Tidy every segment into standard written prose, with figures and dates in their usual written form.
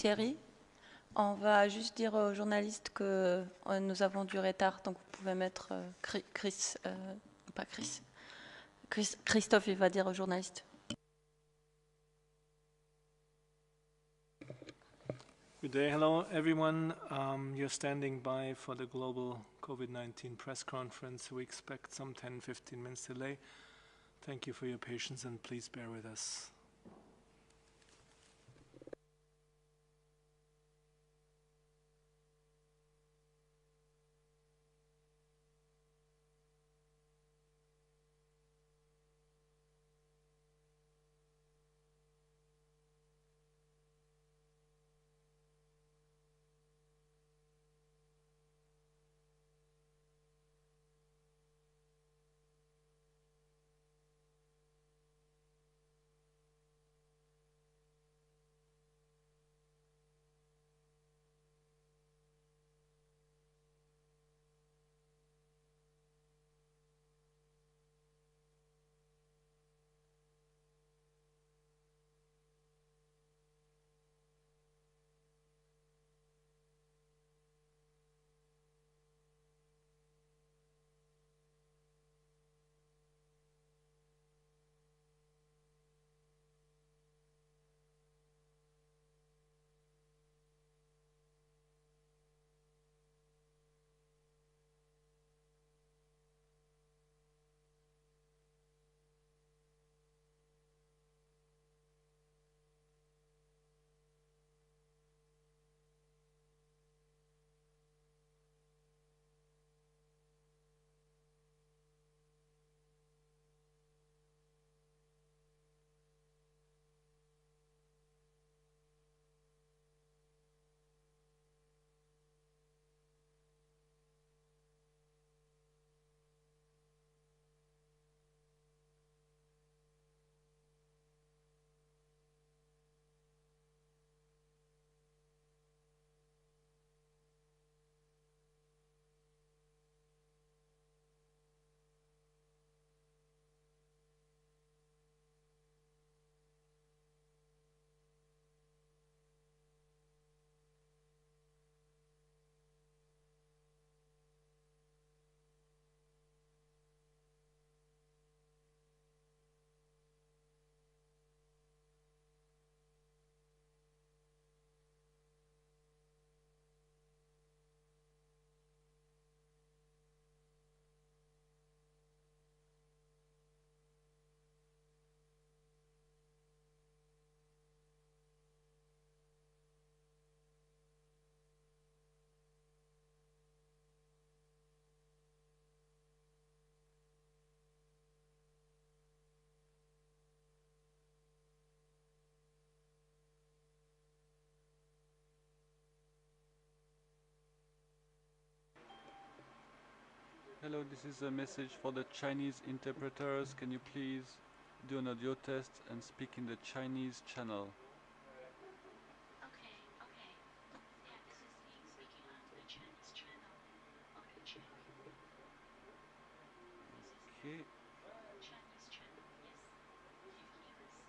Thierry. On va juste dire aux journalistes que nous avons du retard, donc vous pouvez mettre Christophe, il va dire aux journalistes. Good day. Hello, everyone. You're standing by for the global COVID-19 press conference. We expect some 10-15 minutes delay. Thank you for your patience and please bear with us. Hello, this is a message for the Chinese interpreters. Can you please do an audio test and speak in the Chinese channel? Okay. Yeah, this is Ying speaking on the Chinese channel. Okay, check. Okay. Chinese channel, yes. Can you hear us?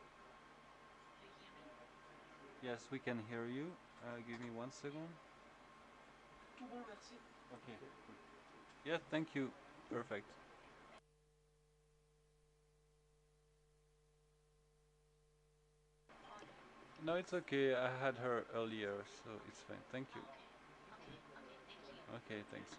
Do you hear me? Yes, we can hear you. Give me 1 second. Okay. Yeah, thank you. Perfect. No, it's okay. I had her earlier, so it's fine. Thank you. Okay, thank you. Okay, thanks.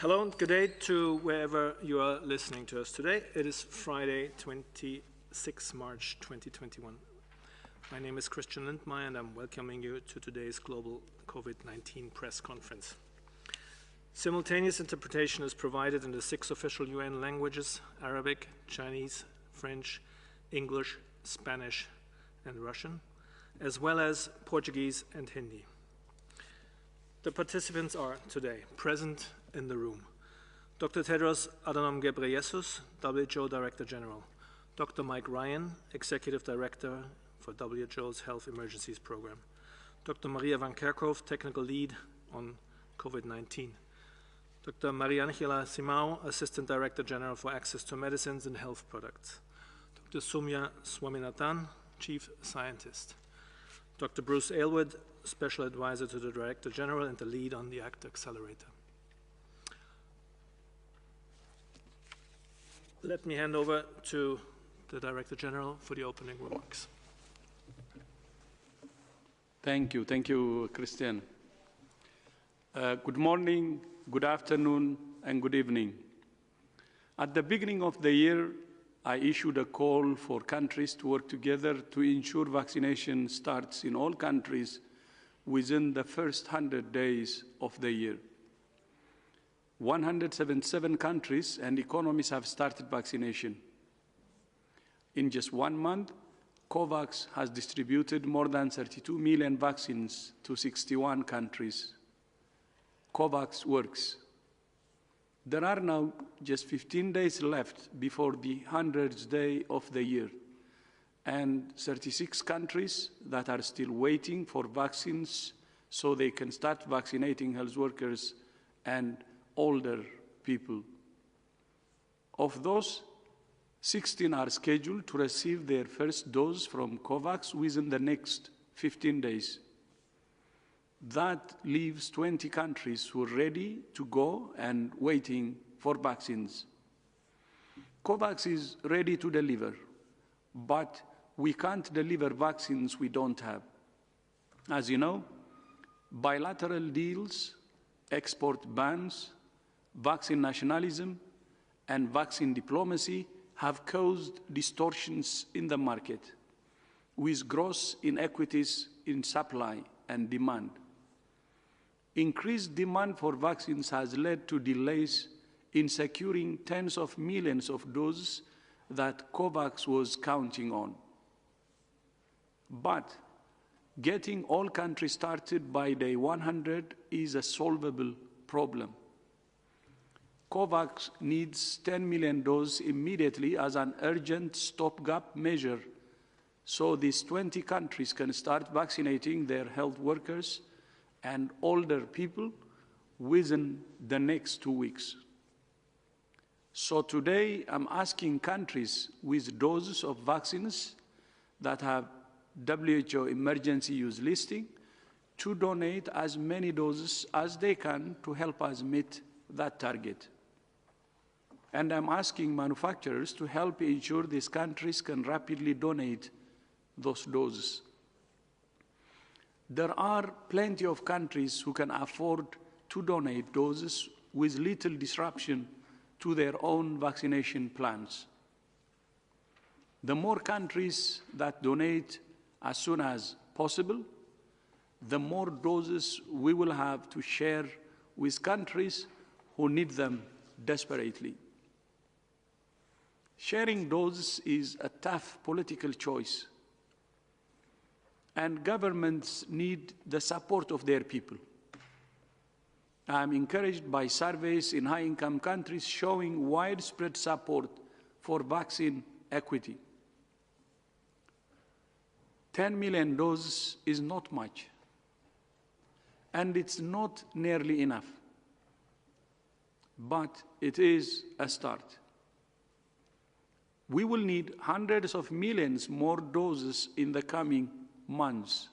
Hello and good day to wherever you are listening to us today. It is Friday, 26 March 2021. My name is Christian Lindmeier and I'm welcoming you to today's global COVID-19 press conference. Simultaneous interpretation is provided in the 6 official UN languages: Arabic, Chinese, French, English, Spanish, and Russian, as well as Portuguese and Hindi. The participants are today present in the room: Dr. Tedros Adhanom Ghebreyesus, WHO Director General; Dr. Mike Ryan, Executive Director for WHO's Health Emergencies Program; Dr. Maria van Kerkhove, Technical Lead on COVID-19; Dr. Mariangela Simao, Assistant Director General for Access to Medicines and Health Products; Dr. Soumya Swaminathan, Chief Scientist; Dr. Bruce Aylward, Special Advisor to the Director General and the lead on the ACT Accelerator. Let me hand over to the Director General for the opening remarks. Thank you, Christian. Good morning, good afternoon, and good evening. At the beginning of the year, I issued a call for countries to work together to ensure vaccination starts in all countries within the first 100 days of the year. 177 countries and economies have started vaccination. In just 1 month, COVAX has distributed more than 32 million vaccines to 61 countries. COVAX works. There are now just 15 days left before the 100th day of the year, and 36 countries that are still waiting for vaccines so they can start vaccinating health workers and older people. Of those, 16 are scheduled to receive their first dose from COVAX within the next 15 days. That leaves 20 countries who are ready to go and waiting for vaccines. COVAX is ready to deliver, but we can't deliver vaccines we don't have. As you know, bilateral deals, export bans, vaccine nationalism, and vaccine diplomacy have caused distortions in the market, with gross inequities in supply and demand. Increased demand for vaccines has led to delays in securing tens of millions of doses that COVAX was counting on. But getting all countries started by day 100 is a solvable problem. COVAX needs 10 million doses immediately as an urgent stopgap measure so these 20 countries can start vaccinating their health workers and older people within the next 2 weeks. So today, I'm asking countries with doses of vaccines that have WHO emergency use listing to donate as many doses as they can to help us meet that target. And I'm asking manufacturers to help ensure these countries can rapidly donate those doses. There are plenty of countries who can afford to donate doses with little disruption to their own vaccination plans. The more countries that donate as soon as possible, the more doses we will have to share with countries who need them desperately. Sharing doses is a tough political choice, and governments need the support of their people. I am encouraged by surveys in high-income countries showing widespread support for vaccine equity. 10 million doses is not much, and it's not nearly enough, but it is a start. We will need hundreds of millions more doses in the coming months.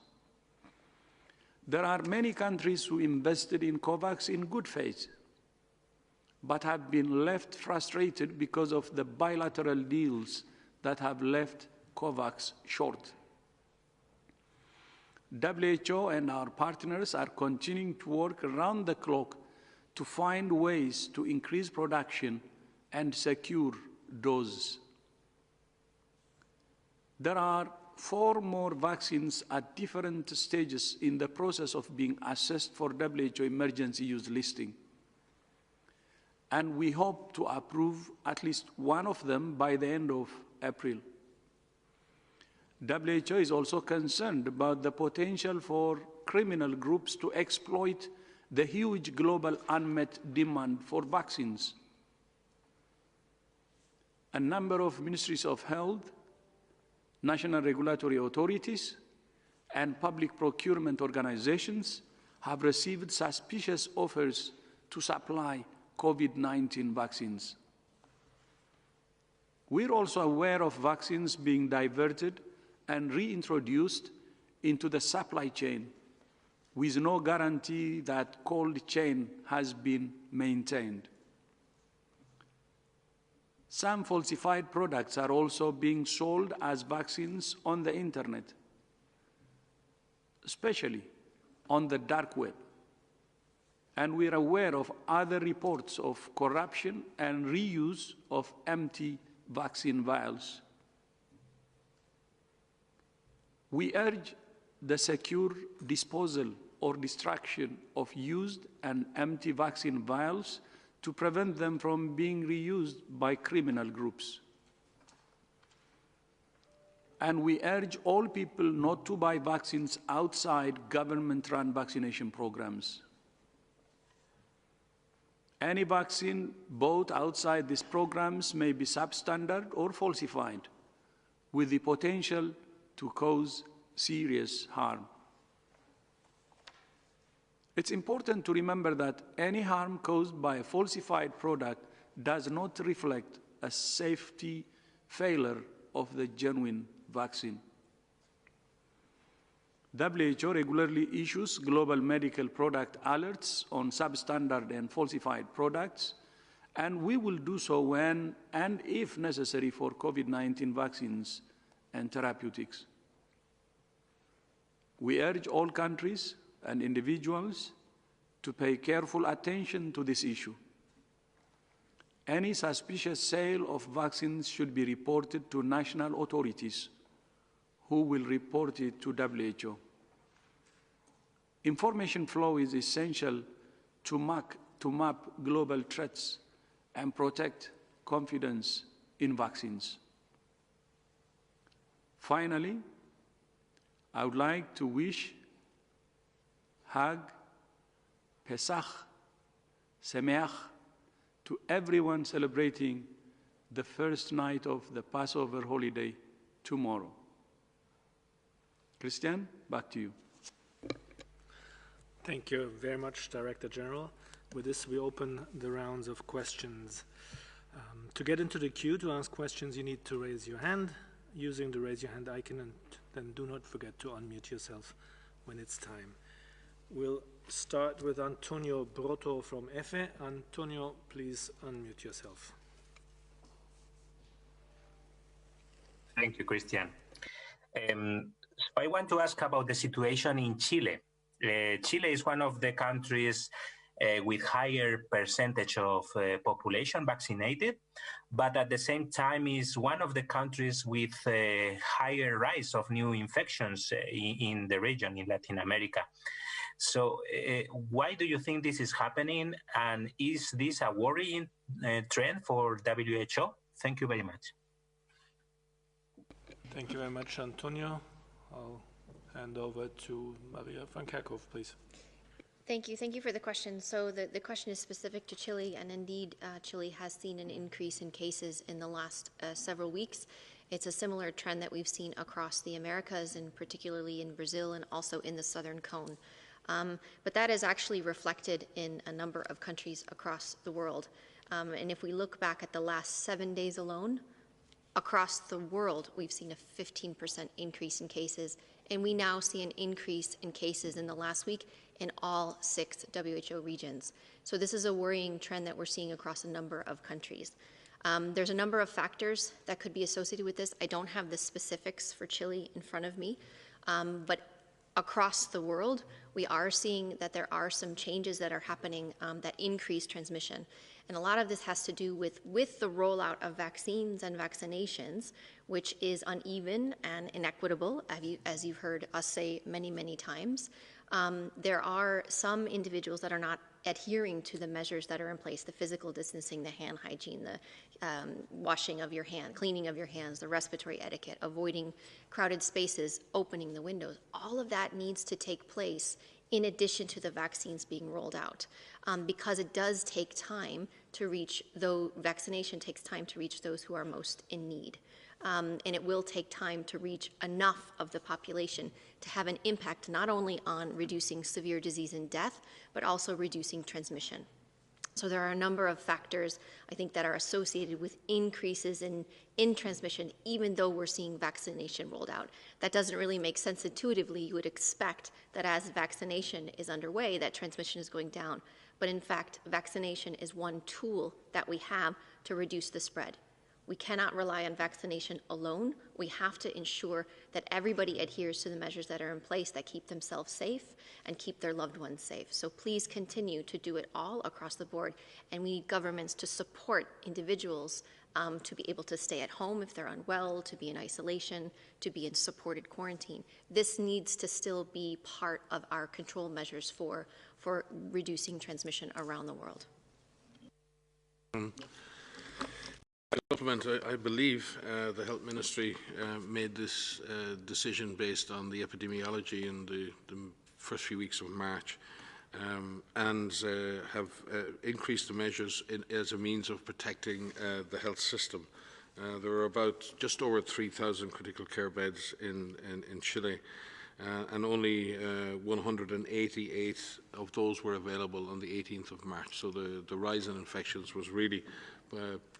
There are many countries who invested in COVAX in good faith, but have been left frustrated because of the bilateral deals that have left COVAX short. WHO and our partners are continuing to work around the clock to find ways to increase production and secure doses. There are 4 more vaccines at different stages in the process of being assessed for WHO emergency use listing. And we hope to approve at least one of them by the end of April. WHO is also concerned about the potential for criminal groups to exploit the huge global unmet demand for vaccines. A number of ministries of health, national regulatory authorities, and public procurement organizations have received suspicious offers to supply COVID-19 vaccines. We're also aware of vaccines being diverted and reintroduced into the supply chain with no guarantee that cold chain has been maintained. Some falsified products are also being sold as vaccines on the internet, especially on the dark web. And we're aware of other reports of corruption and reuse of empty vaccine vials. We urge the secure disposal or destruction of used and empty vaccine vials to prevent them from being reused by criminal groups. And we urge all people not to buy vaccines outside government-run vaccination programs. Any vaccine bought outside these programs may be substandard or falsified, with the potential to cause serious harm. It's important to remember that any harm caused by a falsified product does not reflect a safety failure of the genuine vaccine. WHO regularly issues global medical product alerts on substandard and falsified products, and we will do so when and if necessary for COVID-19 vaccines and therapeutics. We urge all countries and individuals to pay careful attention to this issue. Any suspicious sale of vaccines should be reported to national authorities, who will report it to WHO. Information flow is essential to map global threats and protect confidence in vaccines. Finally, I would like to wish Hag, Pesach, Sameach to everyone celebrating the first night of the Passover holiday tomorrow. Christian, back to you. Thank you very much, Director General. With this, we open the rounds of questions. To get into the queue to ask questions, you need to raise your hand using the raise your hand icon, and then do not forget to unmute yourself when it's time. We'll start with Antonio Broto from EFE. Antonio, please unmute yourself. Thank you, Christian. I want to ask about the situation in Chile. Chile is one of the countries with higher percentage of population vaccinated, but at the same time is one of the countries with higher rise of new infections in the region, in Latin America. So why do you think this is happening, and is this a worrying trend for WHO? Thank you very much. Thank you very much, Antonio. I'll hand over to Maria van Kerkhoff, please. Thank you. Thank you for the question. So the question is specific to Chile, and indeed, Chile has seen an increase in cases in the last several weeks. It's a similar trend that we've seen across the Americas, and particularly in Brazil and also in the Southern Cone. But that is actually reflected in a number of countries across the world. And if we look back at the last 7 days alone, across the world, we've seen a 15% increase in cases, and we now see an increase in cases in the last week in all 6 WHO regions. So this is a worrying trend that we're seeing across a number of countries. There's a number of factors that could be associated with this. I don't have the specifics for Chile in front of me, but across the world, we are seeing that there are some changes that are happening that increase transmission. And a lot of this has to do with the rollout of vaccines and vaccinations, which is uneven and inequitable, as you've heard us say many, many times. There are some individuals that are not adhering to the measures that are in place, the physical distancing, the hand hygiene, the washing of your hand, cleaning of your hands, the respiratory etiquette, avoiding crowded spaces, opening the windows. All of that needs to take place in addition to the vaccines being rolled out, because it does take time to reach, though vaccination takes time to reach those who are most in need. And it will take time to reach enough of the population to have an impact not only on reducing severe disease and death, but also reducing transmission. So there are a number of factors, I think, that are associated with increases in transmission, even though we're seeing vaccination rolled out. That doesn't really make sense intuitively. You would expect that as vaccination is underway, that transmission is going down. But in fact, vaccination is one tool that we have to reduce the spread. We cannot rely on vaccination alone. We have to ensure that everybody adheres to the measures that are in place that keep themselves safe and keep their loved ones safe. So please continue to do it all across the board. And we need governments to support individuals to be able to stay at home if they're unwell, to be in isolation, to be in supported quarantine. This needs to still be part of our control measures for reducing transmission around the world. I believe the Health Ministry made this decision based on the epidemiology in the first few weeks of March, and have increased the measures as a means of protecting the health system. There are about just over 3,000 critical care beds in Chile, and only 188 of those were available on the 18th of March. So the rise in infections was really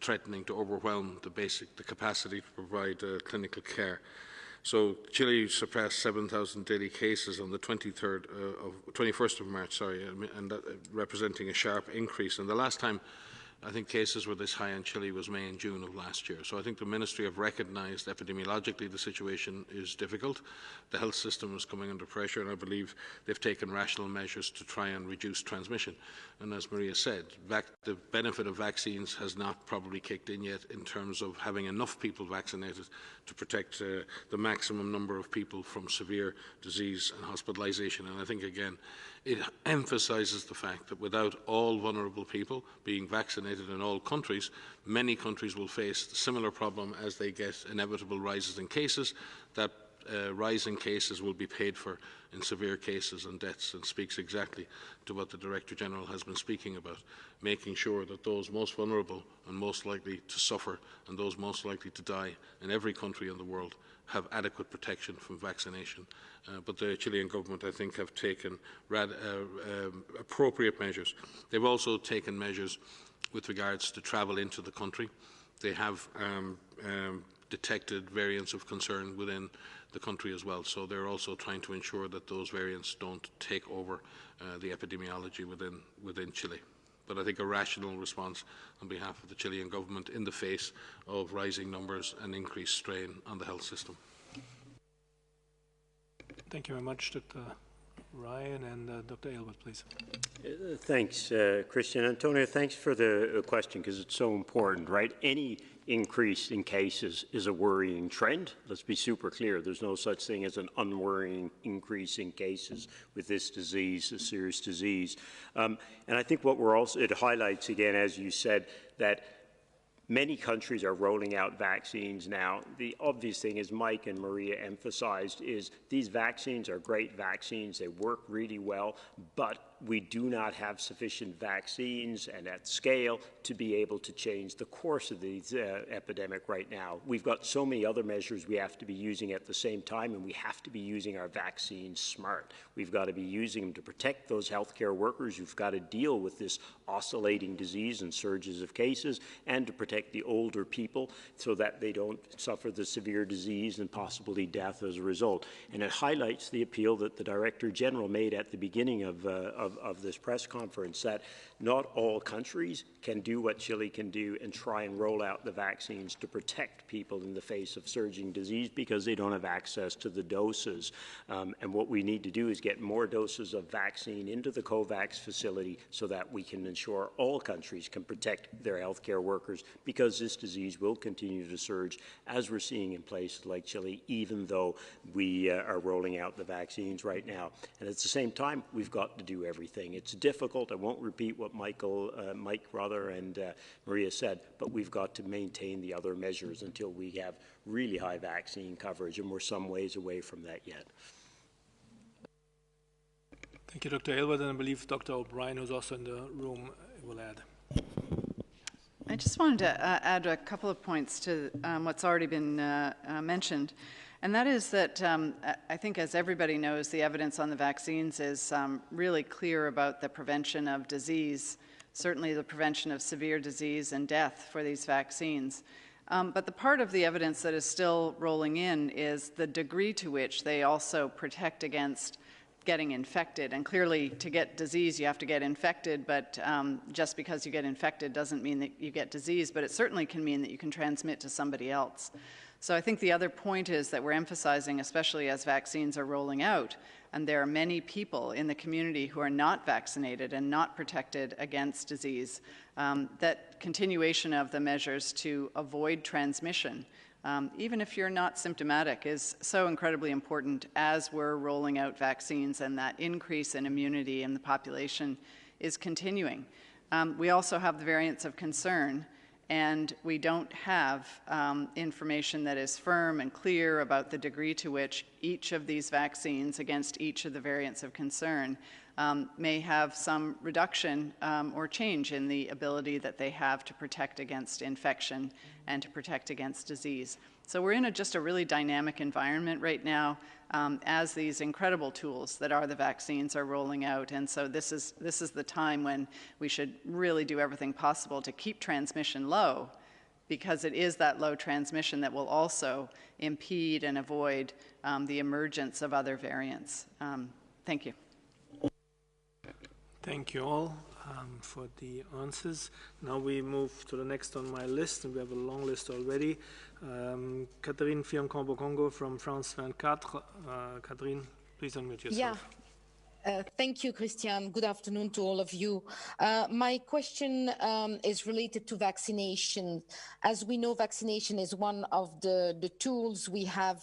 threatening to overwhelm the capacity to provide clinical care. So Chile surpassed 7,000 daily cases on the 21st of March, and that, representing a sharp increase. And the last time I think cases were this high in Chile was May and June of last year. So I think the Ministry have recognised epidemiologically the situation is difficult. The health system is coming under pressure, and I believe they've taken rational measures to try and reduce transmission. And as Maria said, the benefit of vaccines has not probably kicked in yet in terms of having enough people vaccinated to protect the maximum number of people from severe disease and hospitalisation. And I think, again, it emphasises the fact that without all vulnerable people being vaccinated in all countries, many countries will face the similar problem as they get inevitable rises in cases. That rise in cases will be paid for in severe cases and deaths, and speaks exactly to what the Director General has been speaking about, making sure that those most vulnerable and most likely to suffer and those most likely to die in every country in the world have adequate protection from vaccination. But the Chilean government, I think, have taken appropriate measures. They've also taken measures with regards to travel into the country. They have detected variants of concern within the country as well. So they're also trying to ensure that those variants don't take over the epidemiology within Chile. But I think a rational response on behalf of the Chilean government in the face of rising numbers and increased strain on the health system. Thank you very much, Dr. Ryan, and Dr. Aylward, please. Thanks, Christian. Antonio, thanks for the question, because it's so important, right? Any increase in cases is a worrying trend. Let's be super clear. There's no such thing as an unworrying increase in cases with this disease, a serious disease. And I think what it highlights, again, as you said, that many countries are rolling out vaccines now. The obvious thing, as Mike and Maria emphasized, is these vaccines are great vaccines. They work really well, but we do not have sufficient vaccines and at scale to be able to change the course of the epidemic right now. We've got so many other measures we have to be using at the same time, and we have to be using our vaccines smart. We've got to be using them to protect those healthcare workers who've got to deal with this oscillating disease and surges of cases, and to protect the older people so that they don't suffer the severe disease and possibly death as a result. And it highlights the appeal that the Director General made at the beginning of of this press conference, that not all countries can do what Chile can do and try and roll out the vaccines to protect people in the face of surging disease because they don't have access to the doses. And what we need to do is get more doses of vaccine into the COVAX facility so that we can ensure all countries can protect their healthcare workers, because this disease will continue to surge, as we're seeing in places like Chile, even though we are rolling out the vaccines right now. And at the same time, we've got to do everything. It's difficult. I won't repeat what Mike and Maria said, but we've got to maintain the other measures until we have really high vaccine coverage, and we're some ways away from that yet. Thank you, Dr. Aylward, and I believe Dr. O'Brien, who's also in the room, will add. I just wanted to add a couple of points to what's already been mentioned. And that is that I think, as everybody knows, the evidence on the vaccines is really clear about the prevention of disease, certainly the prevention of severe disease and death for these vaccines. But the part of the evidence that is still rolling in is the degree to which they also protect against getting infected. And clearly, to get disease, you have to get infected, but just because you get infected doesn't mean that you get disease, but it certainly can mean that you can transmit to somebody else. So I think the other point is that we're emphasizing, especially as vaccines are rolling out, and there are many people in the community who are not vaccinated and not protected against disease, that continuation of the measures to avoid transmission, even if you're not symptomatic, is so incredibly important as we're rolling out vaccines, and that increase in immunity in the population is continuing. We also have the variants of concern, and we don't have information that is firm and clear about the degree to which each of these vaccines against each of the variants of concern may have some reduction or change in the ability that they have to protect against infection and to protect against disease. So we're in just a really dynamic environment right now as these incredible tools that are the vaccines are rolling out. And so this is the time when we should really do everything possible to keep transmission low, because it is that low transmission that will also impede and avoid the emergence of other variants. Thank you. Thank you all for the answers. Now we move to the next on my list, and we have a long list already. Catherine Fiancambo-Congo from France 24. Catherine, please unmute yourself. Yeah. Thank you, Christian. Good afternoon to all of you. My question is related to vaccination. As we know, vaccination is one of the tools we have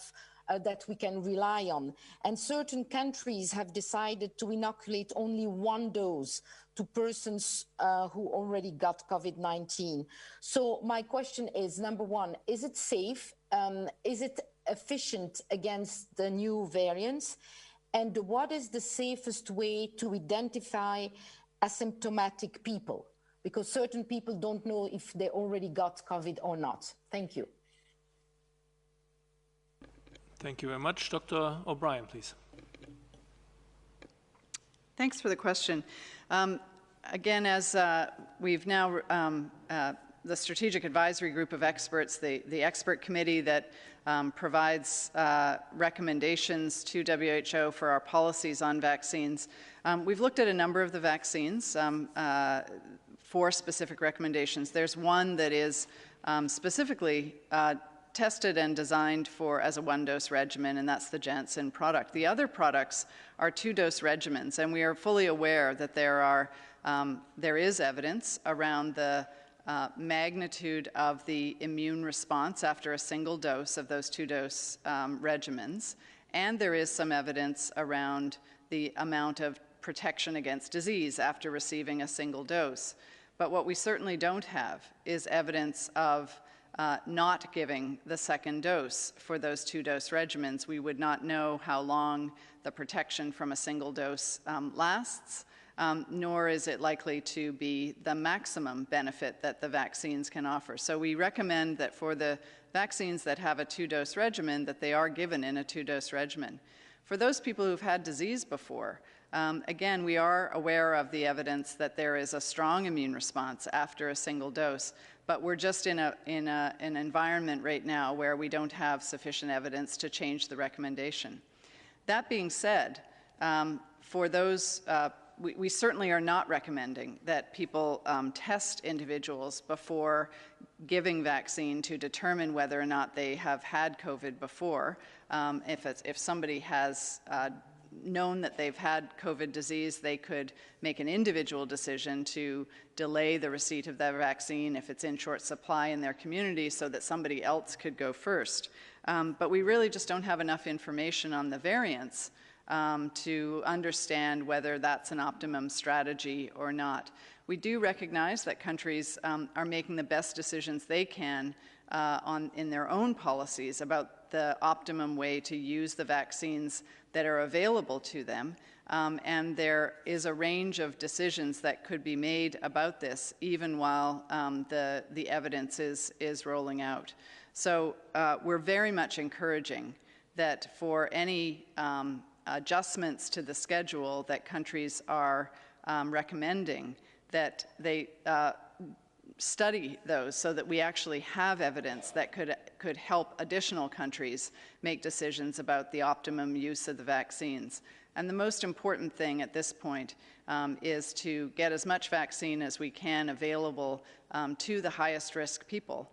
that we can rely on. And certain countries have decided to inoculate only one dose to persons who already got COVID-19. So my question is, number one, is it safe? Is it efficient against the new variants? And what is the safest way to identify asymptomatic people? Because certain people don't know if they already got COVID or not. Thank you. Thank you very much. Dr. O'Brien, please. Thanks for the question. Again, as we've now, the Strategic Advisory Group of Experts, the expert committee that provides recommendations to WHO for our policies on vaccines, we've looked at a number of the vaccines for specific recommendations. There's one that is specifically tested and designed for as a one-dose regimen, and that's the Janssen product. The other products are two-dose regimens, and we are fully aware that there is evidence around the magnitude of the immune response after a single dose of those two-dose regimens, and there is some evidence around the amount of protection against disease after receiving a single dose. But what we certainly don't have is evidence of not giving the second dose for those two-dose regimens. We would not know how long the protection from a single dose lasts, nor is it likely to be the maximum benefit that the vaccines can offer. So we recommend that for the vaccines that have a two-dose regimen, that they are given in a two-dose regimen. For those people who've had disease before, again, we are aware of the evidence that there is a strong immune response after a single dose, but we're just in an environment right now where we don't have sufficient evidence to change the recommendation. That being said, for those we certainly are not recommending that people test individuals before giving vaccine to determine whether or not they have had COVID before. If somebody has known that they've had COVID disease, they could make an individual decision to delay the receipt of their vaccine if it's in short supply in their community so that somebody else could go first. But we really just don't have enough information on the variants to understand whether that's an optimum strategy or not. We do recognize that countries are making the best decisions they can in their own policies about the optimum way to use the vaccines that are available to them. And there is a range of decisions that could be made about this even while the evidence is rolling out. So we're very much encouraging that for any adjustments to the schedule that countries are recommending, that they study those so that we actually have evidence that could help additional countries make decisions about the optimum use of the vaccines. And the most important thing at this point is to get as much vaccine as we can available to the highest risk people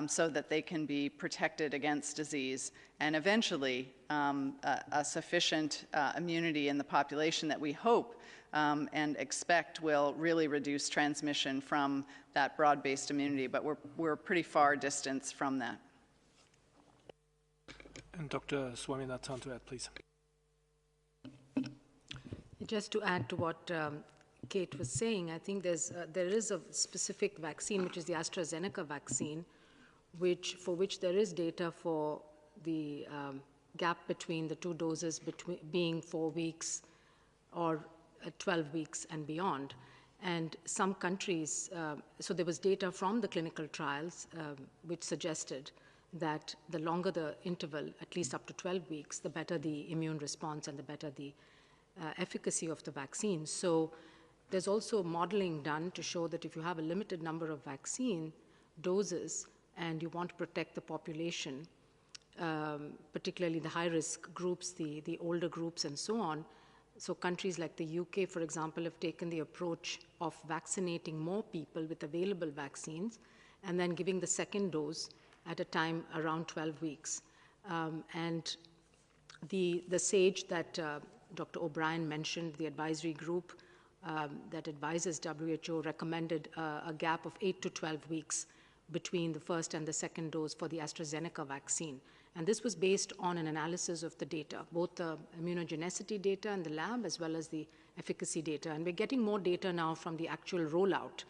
so that they can be protected against disease and eventually a sufficient immunity in the population that we hope and expect will really reduce transmission from that broad-based immunity, but we're pretty far distance from that. And Dr. Swaminathan to add, please. Just to add to what Kate was saying, I think there is a specific vaccine, which is the AstraZeneca vaccine, for which there is data for the gap between the two doses being 4 weeks or 12 weeks and beyond. And some countries, so there was data from the clinical trials which suggested that the longer the interval, at least up to 12 weeks, the better the immune response and the better the efficacy of the vaccine. So there's also modeling done to show that if you have a limited number of vaccine doses and you want to protect the population, particularly the high-risk groups, the older groups and so on, so countries like the UK, for example, have taken the approach of vaccinating more people with available vaccines and then giving the second dose at a time around 12 weeks. And the SAGE that Dr. O'Brien mentioned, the advisory group that advises WHO, recommended a gap of 8 to 12 weeks between the first and the second dose for the AstraZeneca vaccine. And this was based on an analysis of the data, both the immunogenicity data in the lab as well as the efficacy data. And we're getting more data now from the actual rollout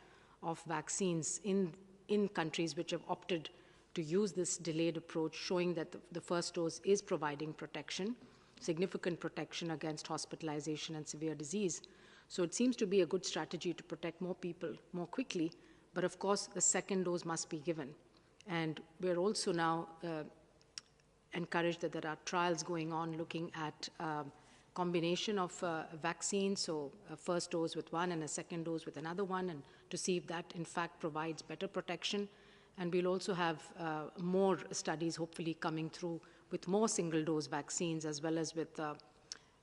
of vaccines in countries which have opted to use this delayed approach, showing that the first dose is providing protection, significant protection against hospitalization and severe disease. So it seems to be a good strategy to protect more people more quickly, but of course the second dose must be given. And we're also now encouraged that there are trials going on looking at combination of vaccines, so a first dose with one and a second dose with another one, and to see if that in fact provides better protection. And we'll also have more studies hopefully coming through with more single-dose vaccines, as well as with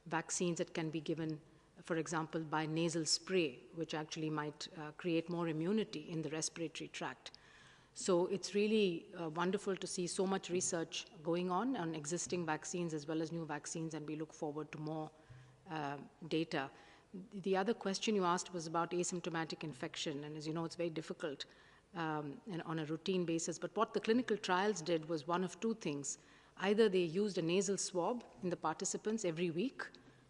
vaccines that can be given, for example, by nasal spray, which actually might create more immunity in the respiratory tract. So it's really wonderful to see so much research going on existing vaccines as well as new vaccines, and we look forward to more data. The other question you asked was about asymptomatic infection, and as you know, it's very difficult on a routine basis. But what the clinical trials did was one of two things. Either they used a nasal swab in the participants every week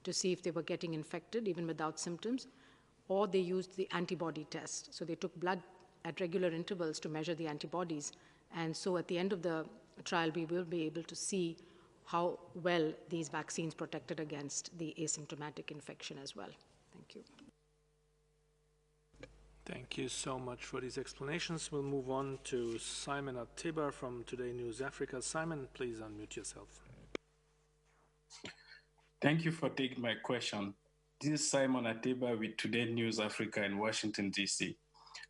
to see if they were getting infected, even without symptoms, or they used the antibody test. So they took blood at regular intervals to measure the antibodies. And so at the end of the trial, we will be able to see how well these vaccines protected against the asymptomatic infection as well. Thank you. Thank you so much for these explanations. We'll move on to Simon Atiba from Today News Africa. Simon, please unmute yourself. Thank you for taking my question. This is Simon Atiba with Today News Africa in Washington, D.C.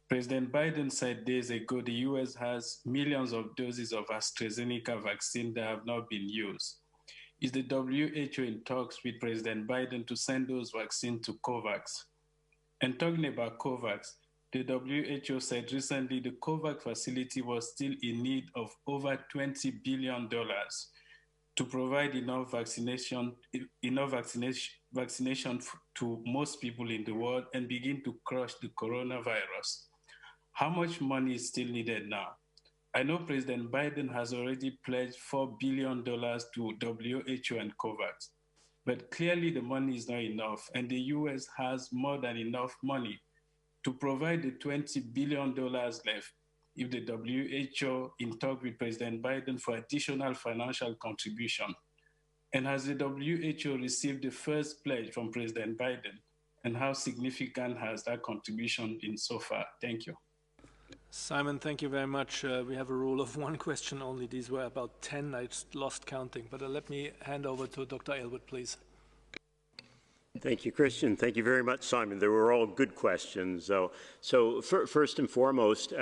President Biden said days ago the U.S. has millions of doses of AstraZeneca vaccine that have not been used. Is the WHO in talks with President Biden to send those vaccines to COVAX? And talking about COVAX, the WHO said recently the COVAX facility was still in need of over $20 billion to provide enough vaccination to most people in the world and begin to crush the coronavirus. How much money is still needed now? I know President Biden has already pledged $4 billion to WHO and COVAX, but clearly the money is not enough, and the US has more than enough money to provide the $20 billion left if the WHO in talk with President Biden for additional financial contribution. And has the WHO received the first pledge from President Biden? And how significant has that contribution been so far? Thank you. Simon, thank you very much. We have a rule of one question only. These were about 10. I just lost counting. But let me hand over to Dr. Aylward, please. Thank you, Christian. Thank you very much, Simon. They were all good questions. So first and foremost,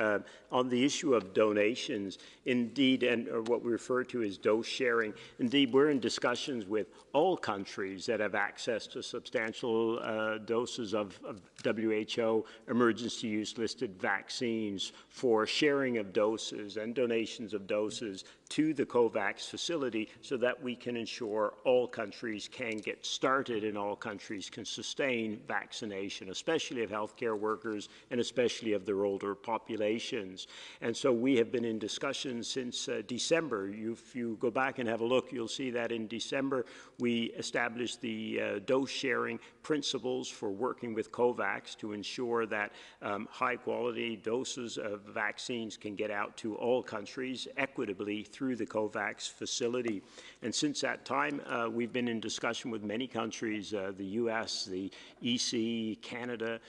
on the issue of donations, indeed, and what we refer to as dose sharing, indeed, we're in discussions with all countries that have access to substantial doses of WHO emergency use listed vaccines for sharing of doses and donations of doses to the COVAX facility so that we can ensure all countries can get started and all countries can sustain vaccination, especially of healthcare workers and especially of their older populations. And so we have been in discussions since December. If you go back and have a look, you'll see that in December we established the dose sharing principles for working with COVAX to ensure that high-quality doses of vaccines can get out to all countries equitably through the COVAX facility. And since that time, we've been in discussion with many countries, the US, the EC, Canada,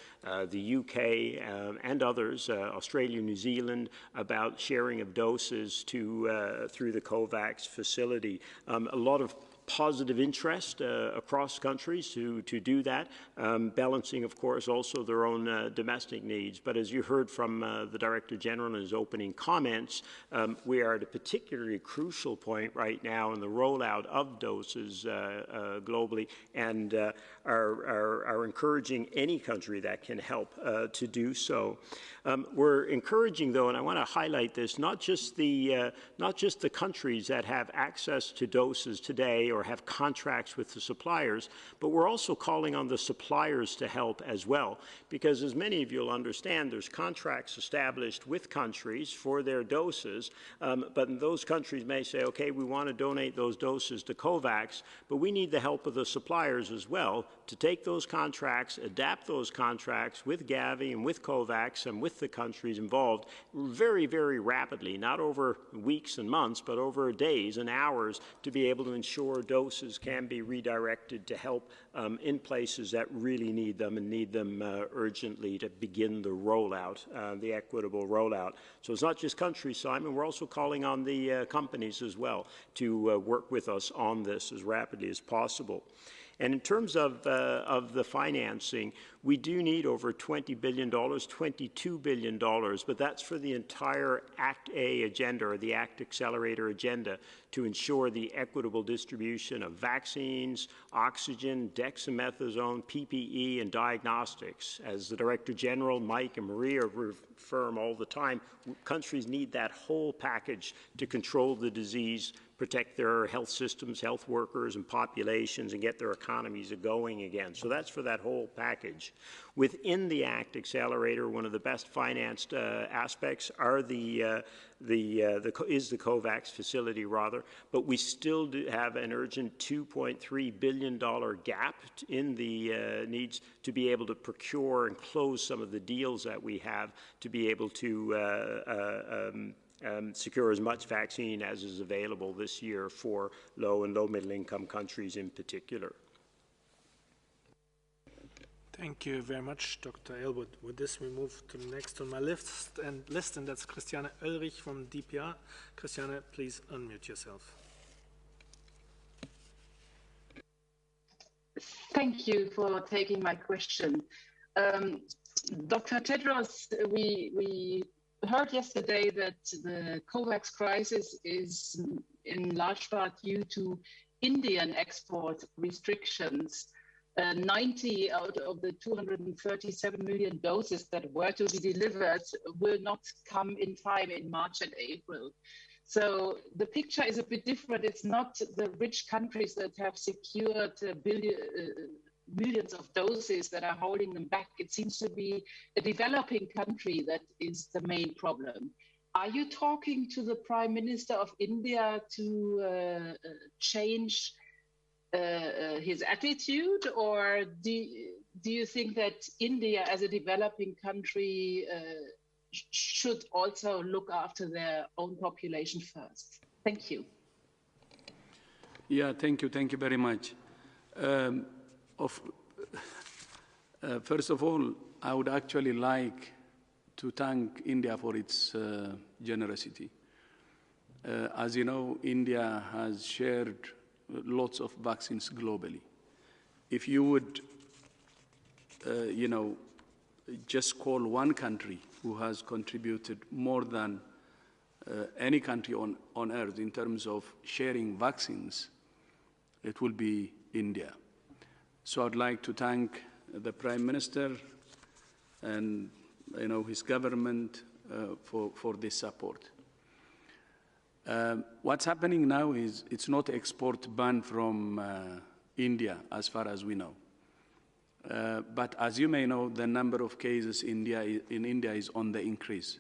the UK, and others, Australia, New Zealand, about sharing of doses to, through the COVAX facility. A lot of positive interest across countries to do that, balancing, of course, also their own domestic needs. But as you heard from the Director General in his opening comments, we are at a particularly crucial point right now in the rollout of doses globally, and are encouraging any country that can help to do so. We're encouraging, though, and I want to highlight this, not just the countries that have access to doses today or have contracts with the suppliers, but we're also calling on the suppliers to help as well, because as many of you will understand, there's contracts established with countries for their doses, but those countries may say, okay, we want to donate those doses to COVAX, but we need the help of the suppliers as well to take those contracts, adapt those contracts with Gavi and with COVAX and with the countries involved very, very rapidly, not over weeks and months, but over days and hours, to be able to ensure doses can be redirected to help in places that really need them and need them urgently to begin the rollout, the equitable rollout. So it's not just countries, Simon, we're also calling on the companies as well to work with us on this as rapidly as possible. And in terms of the financing, we do need over $20 billion, $22 billion, but that's for the entire Act A agenda, or the Act Accelerator agenda, to ensure the equitable distribution of vaccines, oxygen, dexamethasone, PPE, and diagnostics. As the Director General, Mike and Maria affirm all the time, countries need that whole package to control the disease, protect their health systems, health workers, and populations, and get their economies going again. So that's for that whole package. Within the ACT Accelerator, one of the best financed aspects are is the COVAX facility, rather, but we still do have an urgent $2.3 billion gap in the needs to be able to procure and close some of the deals that we have to be able to secure as much vaccine as is available this year for low and low-middle income countries in particular. Thank you very much, Dr. Aylward. With this, we move to the next on my list, and that's Christiane Oelrich from DPR. Christiane, please unmute yourself. Thank you for taking my question. Dr. Tedros, we heard yesterday that the COVAX crisis is in large part due to Indian export restrictions. 90 out of the 237 million doses that were to be delivered will not come in time in March and April. So the picture is a bit different. It's not the rich countries that have secured millions of doses that are holding them back. It seems to be a developing country that is the main problem. Are you talking to the Prime Minister of India to change his attitude, or do you think that India as a developing country should also look after their own population first? Thank you. Yeah, thank you very much. First of all, I would actually like to thank India for its generosity. As you know, India has shared lots of vaccines globally. If you would, just call one country who has contributed more than any country on earth in terms of sharing vaccines, it will be India. So I'd like to thank the Prime Minister and his government for this support. What's happening now is it's not export ban from India, as far as we know. But as you may know, the number of cases in India is on the increase.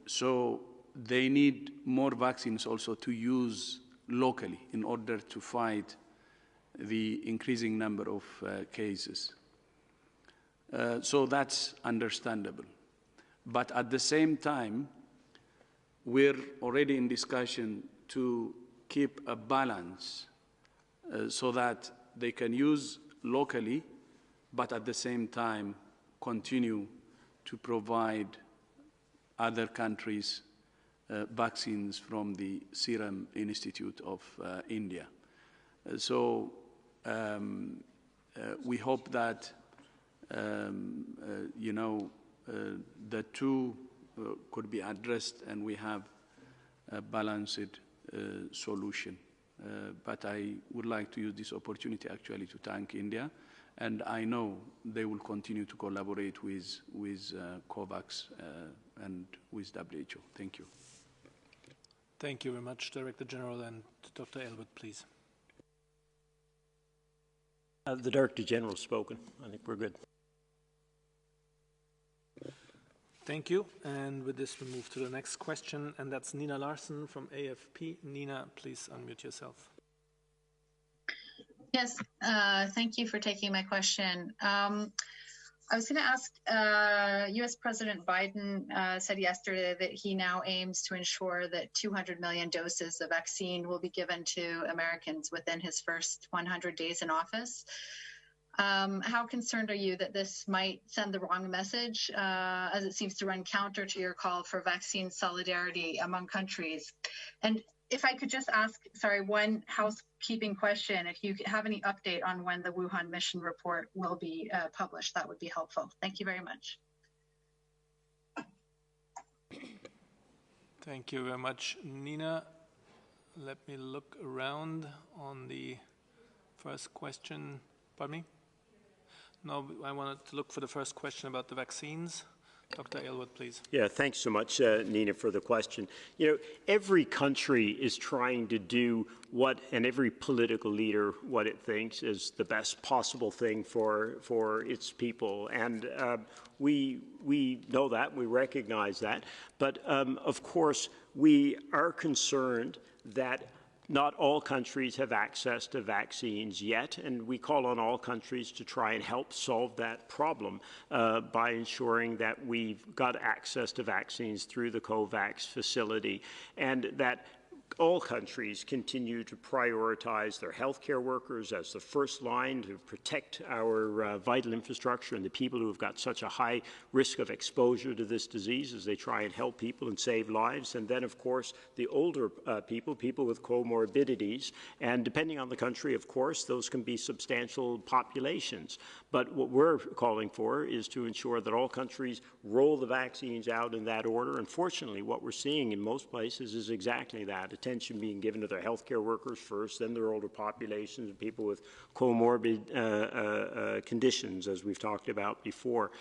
So they need more vaccines also to use locally in order to fight the increasing number of cases. So that's understandable. But at the same time, we're already in discussion to keep a balance so that they can use locally, but at the same time continue to provide other countries vaccines from the Serum Institute of India. So we hope that the two could be addressed and we have a balanced solution. But I would like to use this opportunity actually to thank India, and I know they will continue to collaborate with COVAX and with WHO. Thank you. Thank you very much, Director General, and Dr. Aylward, please. The Director General has spoken. I think we're good. Thank you. And with this, we move to the next question, and that's Nina Larsen from AFP. Nina, please unmute yourself. Yes, thank you for taking my question. I was going to ask, U.S. President Biden said yesterday that he now aims to ensure that 200 million doses of vaccine will be given to Americans within his first 100 days in office. How concerned are you that this might send the wrong message, as it seems to run counter to your call for vaccine solidarity among countries? And if I could just ask, sorry, one housekeeping question, if you have any update on when the Wuhan mission report will be published, that would be helpful. Thank you very much. Thank you very much, Nina. Let me look around on the first question. Pardon me? No, I wanted to look for the first question about the vaccines. Dr. Aylward, please. Yeah, thanks so much, Nina, for the question. You know, every country is trying to do what, and every political leader, what it thinks is the best possible thing for its people. And we know that, we recognize that. But of course, we are concerned that not all countries have access to vaccines yet, and we call on all countries to try and help solve that problem by ensuring that we've got access to vaccines through the COVAX facility, and that all countries continue to prioritize their healthcare workers as the first line to protect our vital infrastructure and the people who have got such a high risk of exposure to this disease as they try and help people and save lives. And then, of course, the older people with comorbidities. And depending on the country, of course, those can be substantial populations. But what we're calling for is to ensure that all countries roll the vaccines out in that order. Unfortunately, what we're seeing in most places is exactly that. attention being given to their healthcare workers first, then their older populations, people with comorbid conditions, as we've talked about before.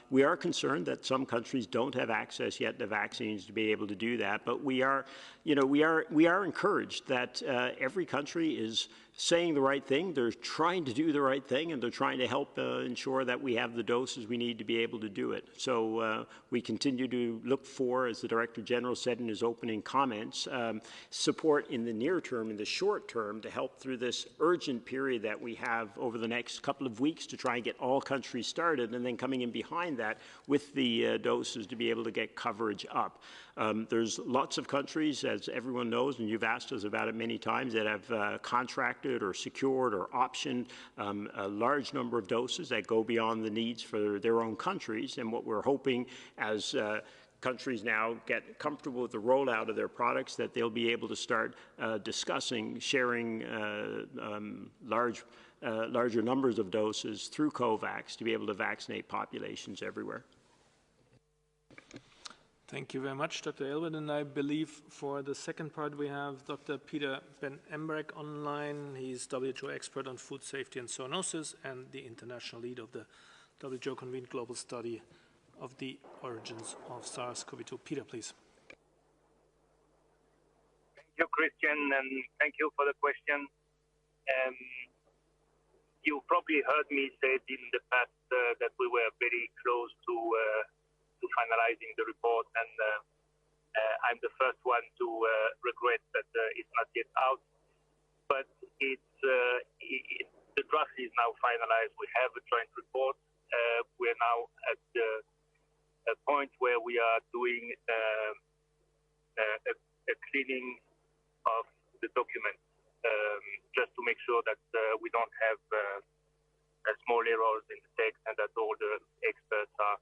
We are concerned that some countries don't have access yet to vaccines to be able to do that, but we are encouraged that every country is saying the right thing, they're trying to do the right thing, and they're trying to help ensure that we have the doses we need to be able to do it. So we continue to look for, as the Director General said in his opening comments, support in the near term, in the short term, to help through this urgent period that we have over the next couple of weeks to try and get all countries started, and then coming in behind that with the doses to be able to get coverage up. There's lots of countries, as everyone knows, and you've asked us about it many times, that have contracted or secured or optioned a large number of doses that go beyond the needs for their own countries. And what we're hoping as countries now get comfortable with the rollout of their products, that they'll be able to start discussing, sharing larger numbers of doses through COVAX to be able to vaccinate populations everywhere. Thank you very much, Dr. Aylward. And I believe for the second part we have Dr. Peter Ben Emmerich online. He's WHO expert on food safety and zoonosis and the international lead of the WHO-convened global study of the origins of SARS-CoV-2. Peter, please. Thank you, Christian, and thank you for the question. You probably heard me say in the past that we were very close to finalizing the report, and I'm the first one to regret that it's not yet out. But the draft is now finalized. We have a joint report. We're now at a point where we are doing a cleaning of the document, just to make sure that we don't have small errors in the text, and that all the experts are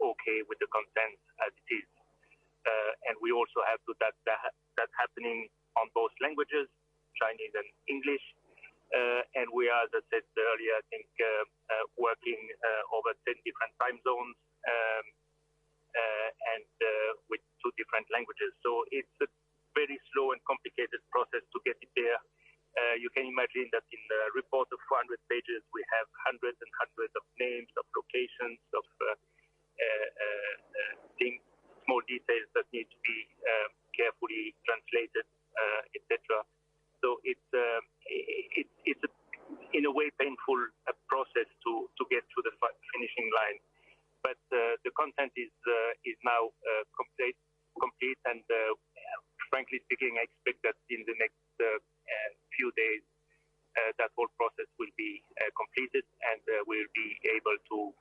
okay with the content as it is. And we also have to that's happening on both languages, Chinese and English. And we are, as I said earlier, I think working over 10 different time zones and with 2 different languages. So it's a very slow and complicated process to get it there. You can imagine that in the report of 400 pages, we have hundreds and hundreds of names, of locations, of things, small details that need to be carefully translated, etc. So it's in a way painful process to get to the finishing line. But the content is now complete, and frankly speaking, I expect that in the next few days that whole process will be completed, and we'll be able to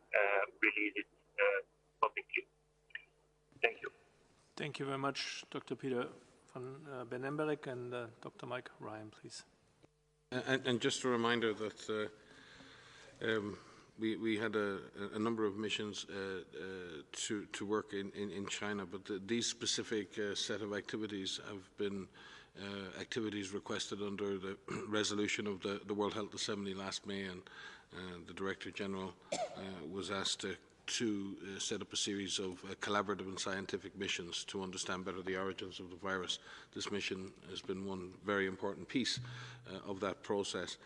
release it publicly. Thank you. Thank you very much, Dr. Peter van Ben Emmerich, and Dr. Mike Ryan, please. And just a reminder that we had a number of missions to work in China, but these specific set of activities have been activities requested under the resolution of the World Health Assembly last May, and the Director General was asked to set up a series of collaborative and scientific missions to understand better the origins of the virus. This mission has been one very important piece of that process.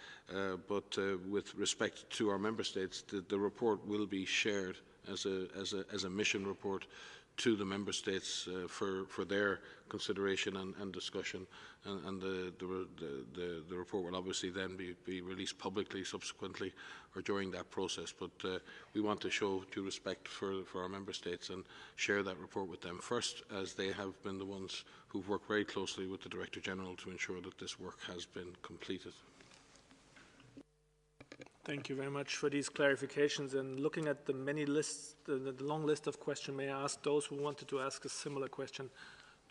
But with respect to our member states, the report will be shared as a mission report to the member states for their consideration and discussion, and the report will obviously then be released publicly subsequently or during that process. But we want to show due respect for our member states and share that report with them first, as they have been the ones who've worked very closely with the Director General to ensure that this work has been completed. Thank you very much for these clarifications. And looking at the many lists, the long list of questions, may I ask those who wanted to ask a similar question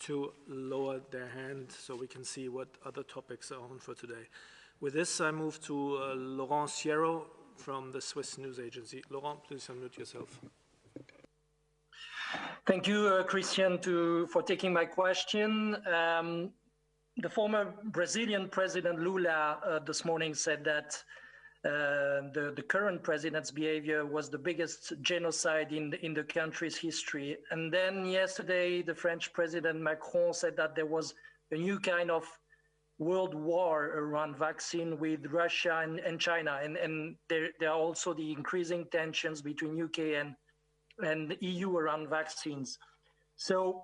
to lower their hand so we can see what other topics are on for today. With this, I move to Laurent Sierro from the Swiss News Agency. Laurent, please unmute yourself. Thank you, Christian, for taking my question. The former Brazilian President Lula this morning said that the current president's behavior was the biggest genocide in the country's history. And then yesterday, the French President Macron said that there was a new kind of world war around vaccine with Russia and China. And there are also the increasing tensions between UK and the EU around vaccines. So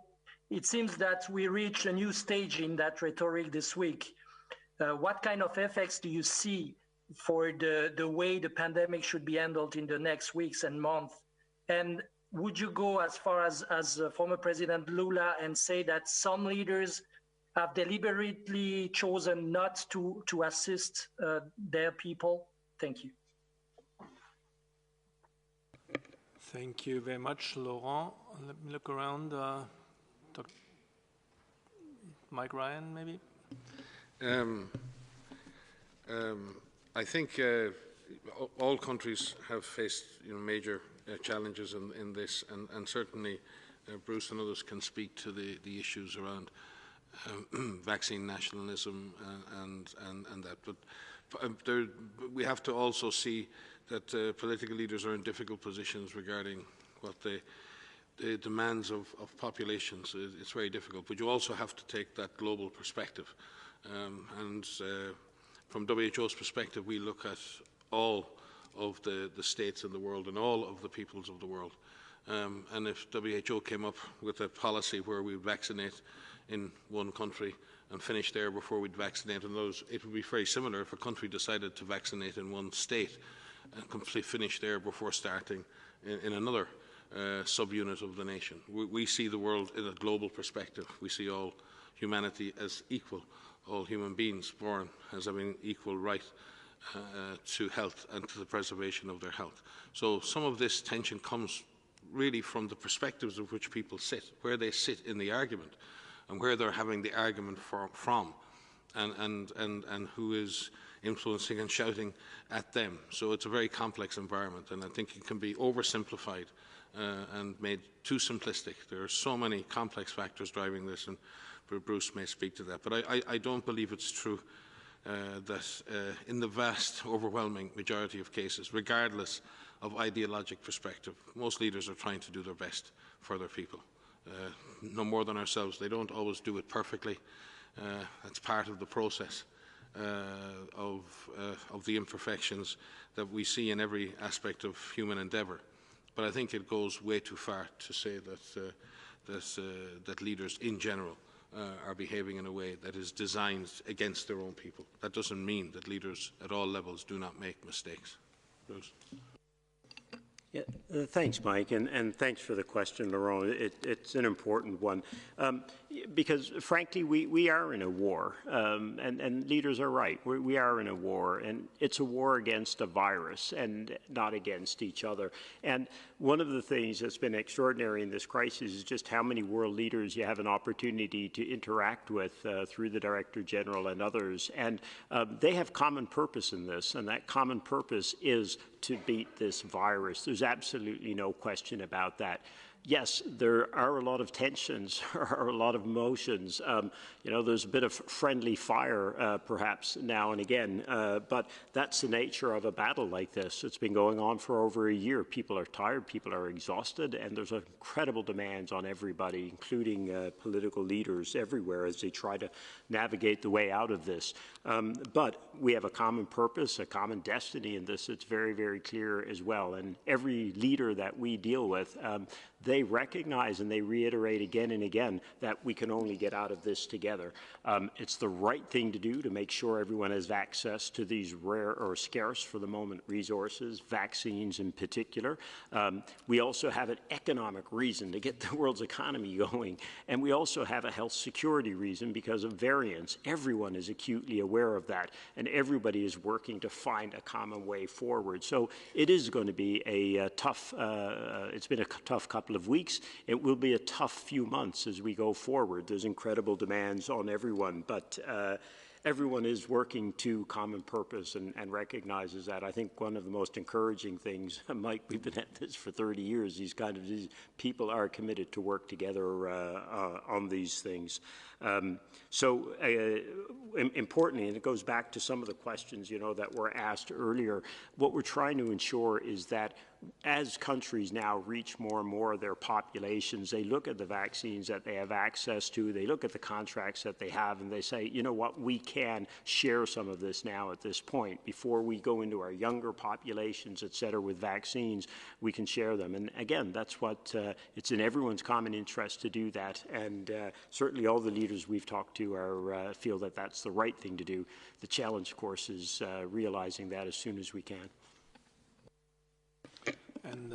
it seems that we reached a new stage in that rhetoric this week. What kind of effects do you see for the way the pandemic should be handled in the next weeks and months? And would you go as far as former President Lula and say that some leaders have deliberately chosen not to assist their people? Thank you. Thank you very much, Laurent. Let me look around. Mike Ryan, maybe? I think all countries have faced major challenges in this, and certainly Bruce and others can speak to the issues around vaccine nationalism and that. But we have to also see that political leaders are in difficult positions regarding what the demands of populations. It's very difficult, but you also have to take that global perspective. From WHO's perspective, we look at all of the states in the world and all of the peoples of the world. And if WHO came up with a policy where we vaccinate in one country and finish there before we'd vaccinate in those, it would be very similar if a country decided to vaccinate in one state and completely finish there before starting in another subunit of the nation. We see the world in a global perspective. We see all humanity as equal, all human beings born as having equal right to health and to the preservation of their health. So some of this tension comes really from the perspectives of which people sit, where they sit in the argument, and where they're having the argument from, and who is influencing and shouting at them. So it's a very complex environment, and I think it can be oversimplified and made too simplistic. There are so many complex factors driving this, and Bruce may speak to that. But I don't believe it's true that in the vast, overwhelming majority of cases, regardless of ideologic perspective, most leaders are trying to do their best for their people. No more than ourselves. They don't always do it perfectly. That's part of the process of the imperfections that we see in every aspect of human endeavour. But I think it goes way too far to say that leaders in general are behaving in a way that is designed against their own people. That doesn't mean that leaders at all levels do not make mistakes. Bruce? Yeah, thanks, Mike, and thanks for the question, Laurent. It's an important one because, frankly, we are in a war, and leaders are right. We are in a war, and it's a war against a virus and not against each other. And one of the things that's been extraordinary in this crisis is just how many world leaders you have an opportunity to interact with through the Director General and others. And they have common purpose in this, and that common purpose is to beat this virus. There's absolutely no question about that. Yes, there are a lot of tensions, there are a lot of emotions. There's a bit of friendly fire, perhaps, now and again, but that's the nature of a battle like this. It's been going on for over a year. People are tired, people are exhausted, and there's incredible demands on everybody, including political leaders everywhere, as they try to navigate the way out of this. But we have a common purpose, a common destiny in this. It's very, very clear as well. And every leader that we deal with, they recognize and they reiterate again and again that we can only get out of this together. It's the right thing to do to make sure everyone has access to these rare or scarce for the moment resources, vaccines in particular. We also have an economic reason to get the world's economy going, and we also have a health security reason because of variants. Everyone is acutely aware of that, and everybody is working to find a common way forward. So it is going to be a tough, it's been a tough couple of weeks. It will be a tough few months as we go forward. There's incredible demands on everyone, but everyone is working to common purpose and recognizes that. I think one of the most encouraging things, Mike, we've been at this for 30 years, these people are committed to work together on these things. Importantly, and it goes back to some of the questions, that were asked earlier, what we're trying to ensure is that as countries now reach more and more of their populations, they look at the vaccines that they have access to, they look at the contracts that they have, and they say, you know what, we can share some of this now at this point. Before we go into our younger populations, et cetera, with vaccines, we can share them. And again, that's what, it's in everyone's common interest to do that. And certainly all the leaders we've talked to feel that that's the right thing to do. The challenge, of course, is realizing that as soon as we can. And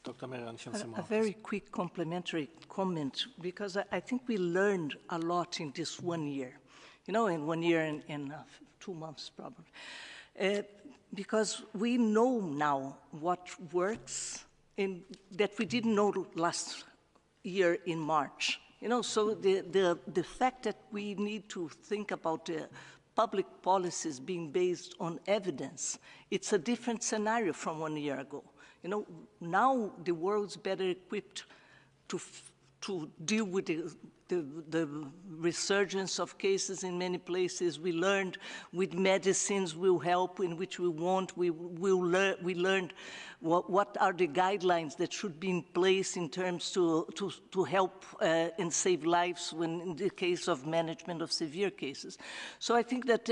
Dr. Marianne A very quick complementary comment, because I think we learned a lot in this 1 year, in 1 year and 2 months probably, because we know now what works and that we didn't know last year in March. So the fact that we need to think about public policies being based on evidence, it's a different scenario from 1 year ago. Now the world's better equipped to deal with the resurgence of cases in many places. We learned with medicines will help, in which we won't. We learned what are the guidelines that should be in place in terms to help and save lives when in the case of management of severe cases. So I think that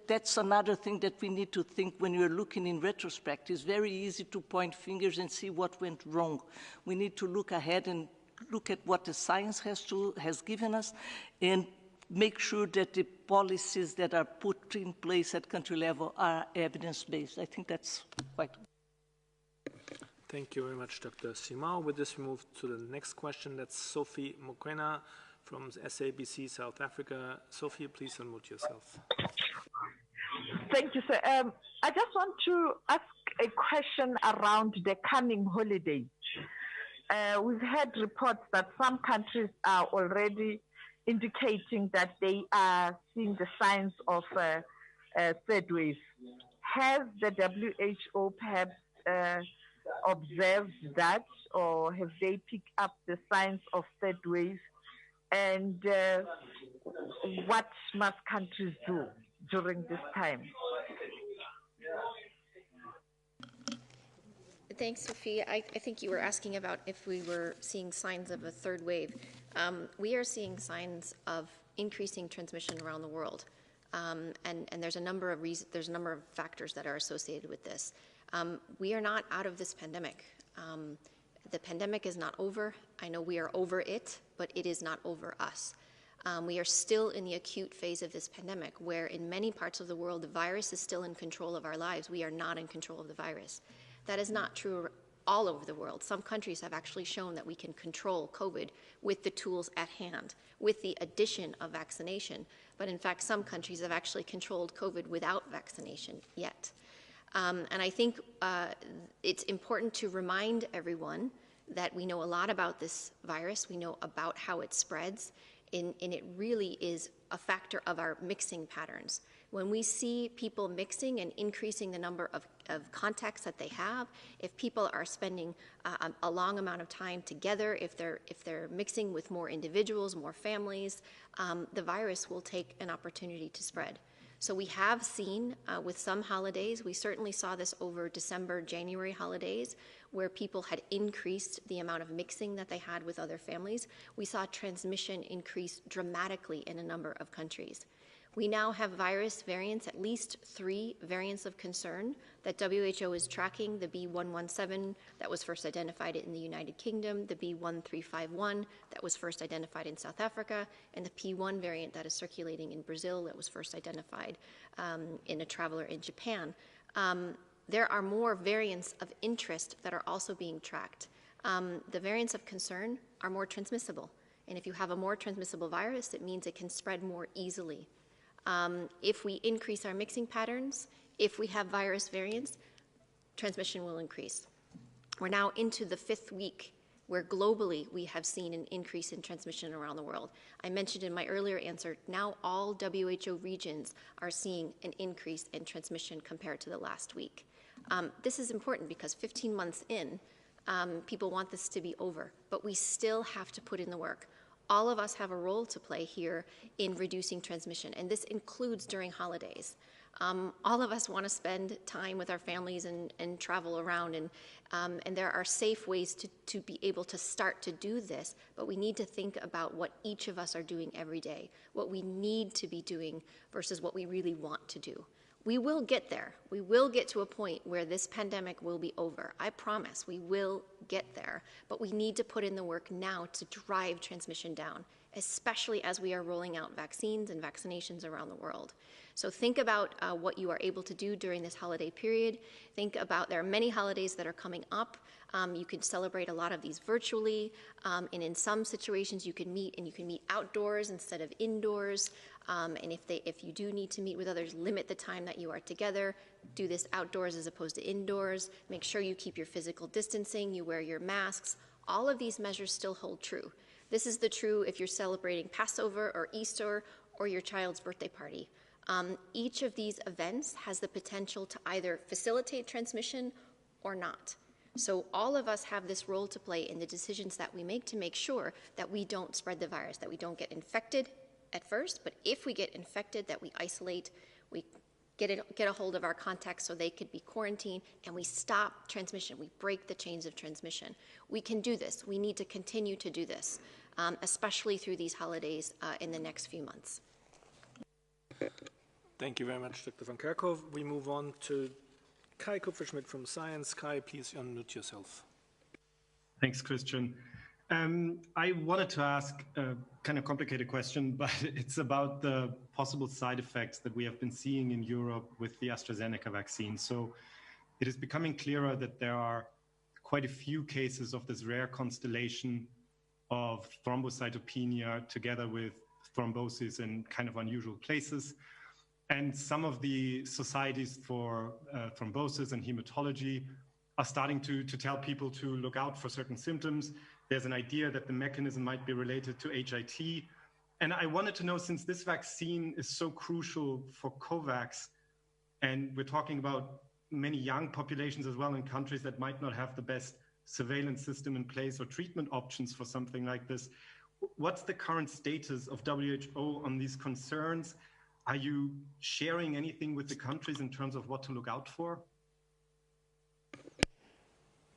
that's another thing that we need to think when you're looking in retrospect. It's very easy to point fingers and see what went wrong. We need to look ahead and look at what the science has given us and make sure that the policies that are put in place at country level are evidence-based. I think that's quite. Thank you very much, Dr. Simão. With this, we move to the next question. That's Sophie Mokoena from SABC South Africa. Sophie, please unmute yourself. Thank you, sir. I just want to ask a question around the coming holiday. We've had reports that some countries are already indicating that they are seeing the signs of third wave. Has the WHO perhaps observed that, or have they picked up the signs of third wave? And what must countries do during this time? Thanks, Sophie. I think you were asking about if we were seeing signs of a third wave. We are seeing signs of increasing transmission around the world, and there's a number of factors that are associated with this. We are not out of this pandemic. The pandemic is not over. I know we are over it, but it is not over us. We are still in the acute phase of this pandemic, where in many parts of the world, the virus is still in control of our lives. We are not in control of the virus. That is not true all over the world. Some countries have actually shown that we can control COVID with the tools at hand, with the addition of vaccination. But in fact, some countries have actually controlled COVID without vaccination yet. And I think it's important to remind everyone that we know a lot about this virus. We know about how it spreads, and it really is a factor of our mixing patterns. When we see people mixing and increasing the number of contacts that they have, if people are spending a long amount of time together, if they're mixing with more individuals, more families, the virus will take an opportunity to spread. So we have seen with some holidays, we certainly saw this over December, January holidays, where people had increased the amount of mixing that they had with other families. We saw transmission increase dramatically in a number of countries. We now have virus variants, at least 3 variants of concern that WHO is tracking: the B.1.1.7 that was first identified in the United Kingdom, the B.1.351 that was first identified in South Africa, and the P.1 variant that is circulating in Brazil that was first identified in a traveler in Japan. There are more variants of interest that are also being tracked. The variants of concern are more transmissible. And if you have a more transmissible virus, it means it can spread more easily. If we increase our mixing patterns, if we have virus variants, transmission will increase. We're now into the 5th week where globally we have seen an increase in transmission around the world. I mentioned in my earlier answer, now all WHO regions are seeing an increase in transmission compared to the last week. This is important because 15 months in, people want this to be over, but we still have to put in the work. all of us have a role to play here in reducing transmission, and this includes during holidays. All of us want to spend time with our families and travel around, and there are safe ways to be able to start to do this, but we need to think about what each of us are doing every day, what we need to be doing versus what we really want to do. We will get there. We will get to a point where this pandemic will be over. I promise we will get there, but we need to put in the work now to drive transmission down, especially as we are rolling out vaccines and vaccinations around the world. So think about what you are able to do during this holiday period. Think about, there are many holidays that are coming up. You can celebrate a lot of these virtually, and in some situations you can meet, and you can meet outdoors instead of indoors. And if you do need to meet with others, limit the time that you are together. Do this outdoors as opposed to indoors. Make sure you keep your physical distancing, you wear your masks. All of these measures still hold true. This is the true if you're celebrating Passover or Easter or your child's birthday party. Each of these events has the potential to either facilitate transmission or not. So all of us have this role to play in the decisions that we make to make sure that we don't spread the virus, that we don't get infected at first, but if we get infected, that we isolate, we get a hold of our contacts so they could be quarantined, and we stop transmission. We break the chains of transmission. We can do this. We need to continue to do this, especially through these holidays in the next few months. Thank you very much, Dr. van Kerkhove. We move on to Kai Kupferschmidt from Science. Kai, please unmute yourself. Thanks, Christian. I wanted to ask a kind of complicated question, but it's about the possible side effects that we have been seeing in Europe with the AstraZeneca vaccine. So it is becoming clearer that there are quite a few cases of this rare constellation of thrombocytopenia together with thrombosis in kind of unusual places. And some of the societies for thrombosis and hematology are starting to tell people to look out for certain symptoms. There's an idea that the mechanism might be related to HIT. And I wanted to know, since this vaccine is so crucial for COVAX, and we're talking about many young populations as well in countries that might not have the best surveillance system in place or treatment options for something like this, what's the current status of WHO on these concerns? Are you sharing anything with the countries in terms of what to look out for?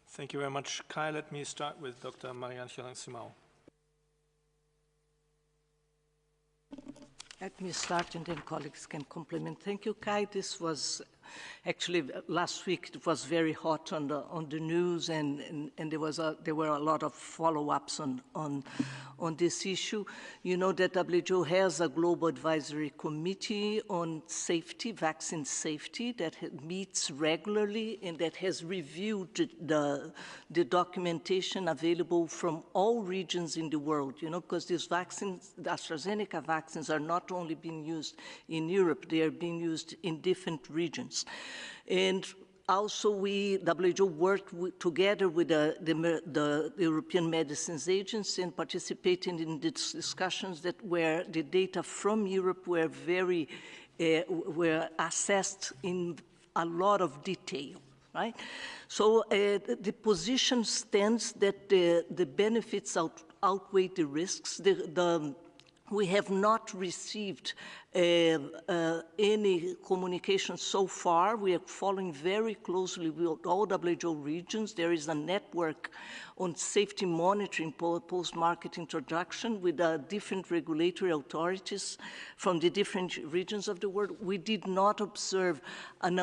Thank you very much, Kai. Let me start with Dr. Marianne Simão. Let me start, and then colleagues can complement. Thank you, Kai. This was actually last week. It was very hot on the news, and there were a lot of follow-ups on this issue. You know that WHO has a global advisory committee on safety, vaccine safety, that meets regularly and that has reviewed the documentation available from all regions in the world. You know, because these vaccines, the AstraZeneca vaccines, are not only being used in Europe; they are being used in different regions. And also, WHO worked together with the European Medicines Agency and participated in these discussions where the data from Europe were were assessed in a lot of detail, right? So the position stands that the benefits outweigh the risks. We have not received any communication so far. We are following very closely with all WHO regions. There is a network on safety monitoring post-market introduction with different regulatory authorities from the different regions of the world. We did not observe an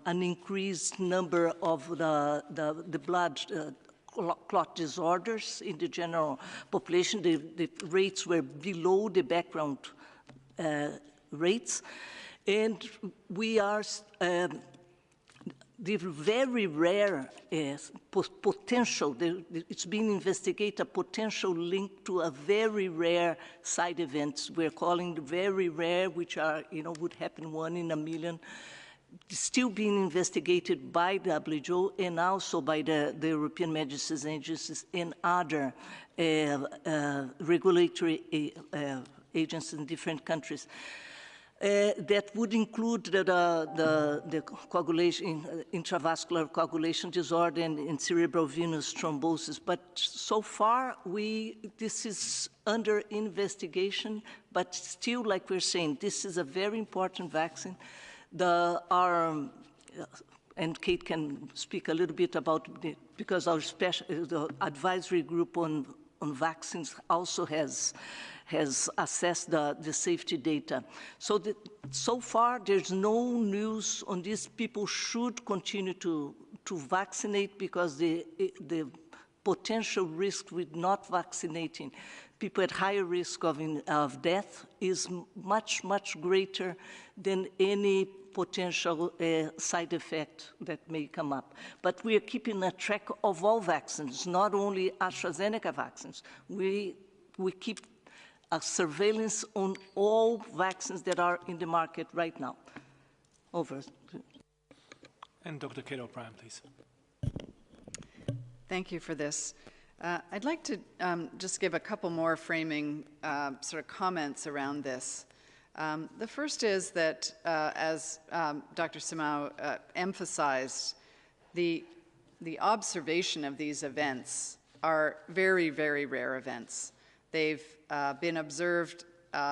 increased number of the blood clot disorders in the general population. The rates were below the background rates. And we are, the very rare potential, it's being investigated, a potential link to a very rare side events. We're calling the very rare, which are, would happen 1 in a million, still being investigated by WHO and also by the European Medicines Agencies and other regulatory agencies in different countries. That would include the coagulation, intravascular coagulation disorder and cerebral venous thrombosis. But so far, this is under investigation, but still, like we're saying, this is a very important vaccine. And Kate can speak a little bit about it, because our the advisory group on vaccines also has assessed the safety data. So far, there's no news on this. People should continue to vaccinate, because the potential risk with not vaccinating people at higher risk of death is much, much greater than any potential side effect that may come up. But we are keeping a track of all vaccines, not only AstraZeneca vaccines. We keep a surveillance on all vaccines that are in the market right now. Over. And Dr. Kate O'Brien, please. Thank you for this. I'd like to just give a couple more framing sort of comments around this. The first is that, as Dr. Simao emphasized, the observation of these events are very, very rare events. They've been observed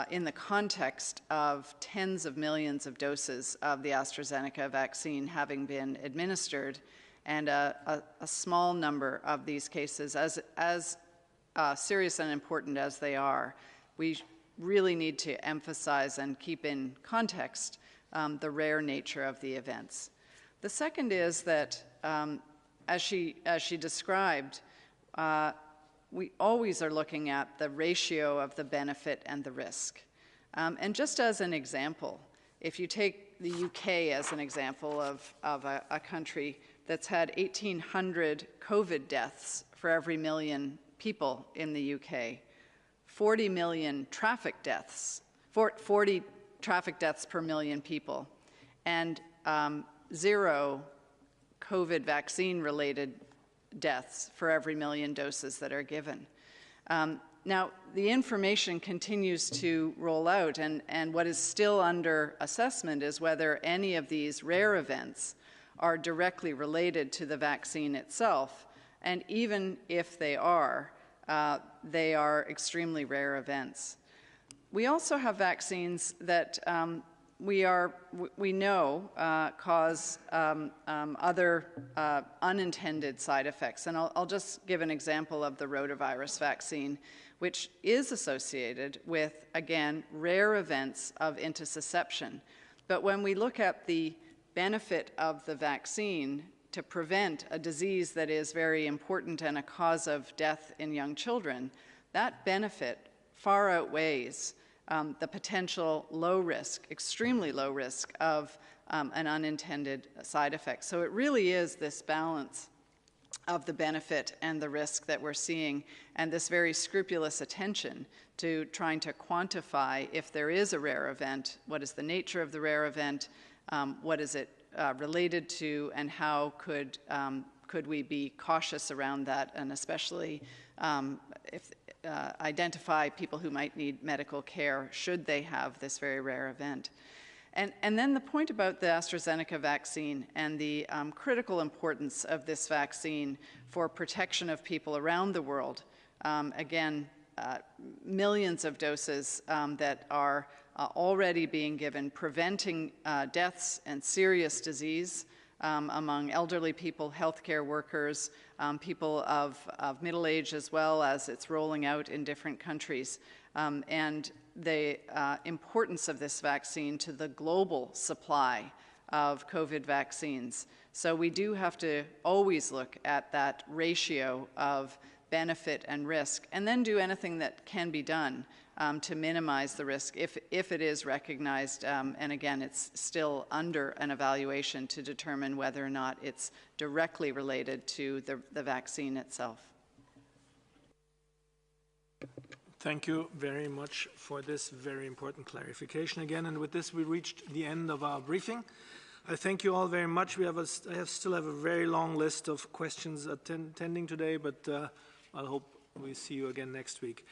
in the context of tens of millions of doses of the AstraZeneca vaccine having been administered, and a small number of these cases, as serious and important as they are, we really need to emphasize and keep in context the rare nature of the events. The second is that, as she described, we always are looking at the ratio of the benefit and the risk. And just as an example, if you take the UK as an example of a country that's had 1,800 COVID deaths for every million people in the UK, 40 million traffic deaths, 40 traffic deaths per million people, and 0 COVID vaccine-related deaths for every million doses that are given. Now, the information continues to roll out, and what is still under assessment is whether any of these rare events are directly related to the vaccine itself, and even if they are extremely rare events. We also have vaccines that we know cause other unintended side effects. And I'll just give an example of the rotavirus vaccine, which is associated with, again, rare events of intussusception. But when we look at the benefit of the vaccine to prevent a disease that is very important and a cause of death in young children, that benefit far outweighs the potential low risk, extremely low risk of an unintended side effect. So it really is this balance of the benefit and the risk that we're seeing, and this very scrupulous attention to trying to quantify if there is a rare event, what is the nature of the rare event, what is it related to, and how could we be cautious around that, and especially identify people who might need medical care should they have this very rare event. And then the point about the AstraZeneca vaccine and the critical importance of this vaccine for protection of people around the world. Again, millions of doses that are already being given, preventing deaths and serious disease among elderly people, healthcare workers, people of middle age, as well as it's rolling out in different countries. And the importance of this vaccine to the global supply of COVID vaccines. So we do have to always look at that ratio of benefit and risk, and then do anything that can be done to minimize the risk if it is recognized. And again, it's still under an evaluation to determine whether or not it's directly related to the vaccine itself. Thank you very much for this very important clarification again. And with this, we reached the end of our briefing. I thank you all very much. I still have a very long list of questions attending today, but I hope we see you again next week.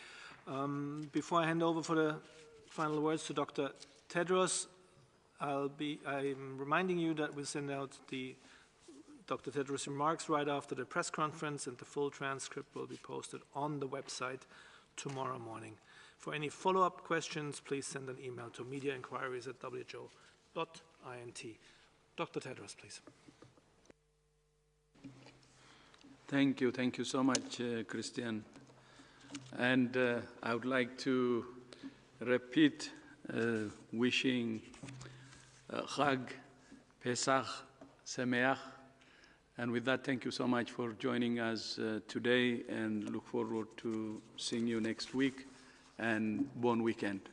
Before I hand over for the final words to Dr. Tedros, I'm reminding you that we'll send out the Dr. Tedros' remarks right after the press conference, and the full transcript will be posted on the website tomorrow morning. For any follow-up questions, please send an email to mediainquiries@who.int. Dr. Tedros, please. Thank you so much, Christian. And I would like to repeat wishing Chag Pesach Sameach. And with that, thank you so much for joining us today, and look forward to seeing you next week, and bon weekend.